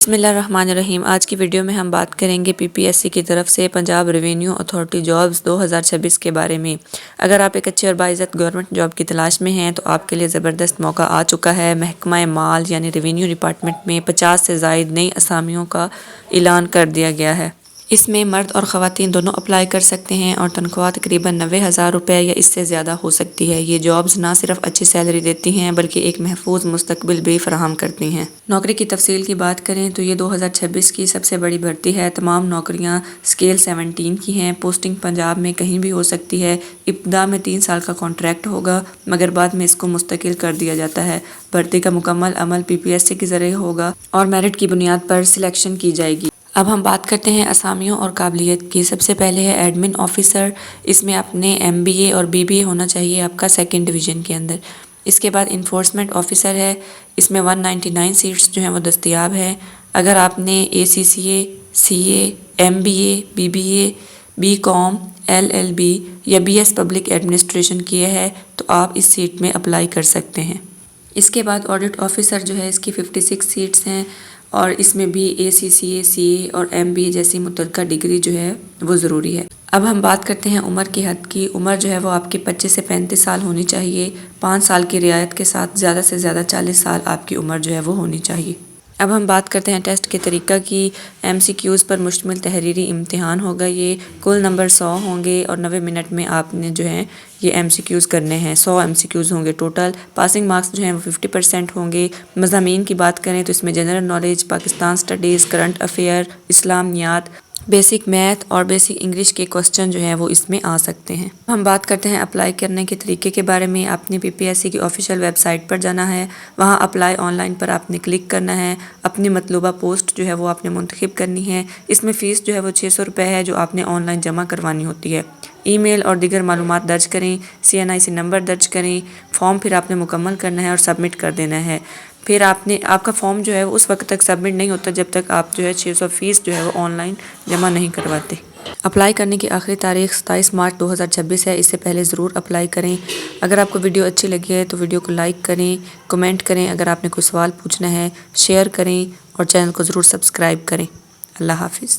बिस्मिल्लाहिर्रहमानिर्रहीम। आज की वीडियो में हम बात करेंगे पीपीएससी की तरफ से पंजाब रेवेन्यू अथॉरिटी जॉब्स 2026 के बारे में। अगर आप एक अच्छी और बाइज़्ज़त गवर्नमेंट जॉब की तलाश में हैं तो आपके लिए ज़बरदस्त मौका आ चुका है। महकमा माल यानी रेवेन्यू डिपार्टमेंट में 50 से ज़ायद नई असामियों का ऐलान कर दिया गया है। इसमें मर्द और ख़वातीन दोनों अप्लाई कर सकते हैं और तनख्वाह तकरीबन 90,000 रुपये या इससे ज़्यादा हो सकती है। ये जॉब्स ना सिर्फ अच्छी सैलरी देती हैं बल्कि एक महफूज मुस्तकबिल भी फराहम करती हैं। नौकरी की तफसील की बात करें तो ये 2026 की सबसे बड़ी भर्ती है। तमाम नौकरियाँ स्केल 17 की हैं। पोस्टिंग पंजाब में कहीं भी हो सकती है। इब्तदा में 3 साल का कॉन्ट्रैक्ट होगा मगर बाद में इसको मुस्तकिल कर दिया जाता है। भर्ती का मुकम्मल अमल पीपीएससी के ज़रिए होगा और मेरिट की बुनियाद पर सिलेक्शन की जाएगी। अब हम बात करते हैं असामियों और काबिलियत की। सबसे पहले है एडमिन ऑफिसर। इसमें अपने एमबीए और बीबीए होना चाहिए आपका 2nd डिवीज़न के अंदर। इसके बाद इन्फोर्समेंट ऑफिसर है। इसमें 199 सीट्स जो हैं वो दस्तयाब है। अगर आपने ACCA, CA, MBA, BBA, BCom, LLB या BS पब्लिक एडमिनिस्ट्रेशन किया है तो आप इस सीट में अप्लाई कर सकते हैं। इसके बाद ऑडिट ऑफिसर जो है इसकी 56 सीट्स हैं और इसमें भी ACCA, CA और MBA जैसी मुतल्लिका डिग्री जो है वो ज़रूरी है। अब हम बात करते हैं उम्र की हद की। उम्र जो है वो आपकी 25 से 35 साल होनी चाहिए। 5 साल की रियायत के साथ ज़्यादा से ज़्यादा 40 साल आपकी उम्र जो है वो होनी चाहिए। अब हम बात करते हैं टेस्ट के तरीक़ा की। MCQs पर मुश्तमिल तहरीरी इम्तिहान होगा। ये कुल नंबर 100 होंगे और 90 मिनट में आपने जो है ये MCQs करने हैं। 100 MCQs होंगे टोटल। पासिंग मार्क्स जो हैं वो 50% होंगे। मज़ामीन की बात करें तो इसमें general knowledge, Pakistan studies, current affair, इस्लामियात, बेसिक मैथ और बेसिक इंग्लिश के क्वेश्चन जो हैं वो इसमें आ सकते हैं। हम बात करते हैं अप्लाई करने के तरीके के बारे में। आपने पीपीएससी की ऑफिशियल वेबसाइट पर जाना है। वहाँ अप्लाई ऑनलाइन पर आपने क्लिक करना है। अपनी मतलूबा पोस्ट जो है वो आपने मुंतखब करनी है। इसमें फ़ीस जो है वो 600 रुपये है जो आपने ऑनलाइन जमा करवानी होती है। ईमेल और दीगर मालूमात दर्ज करें। CNIC नंबर दर्ज करें। फॉर्म फिर आपने मुकम्मल करना है और सबमिट कर देना है। फिर आपका फॉर्म जो है वो उस वक्त तक सबमिट नहीं होता जब तक आप जो है 600 फ़ीस जो है वो ऑनलाइन जमा नहीं करवाते। अप्लाई करने की आखिरी तारीख 27 मार्च 2026 है। इससे पहले ज़रूर अप्लाई करें। अगर आपको वीडियो अच्छी लगी है तो वीडियो को लाइक करें, कमेंट करें। अगर आपने कोई सवाल पूछना है शेयर करें और चैनल को ज़रूर सब्सक्राइब करें। अल्लाह हाफिज़।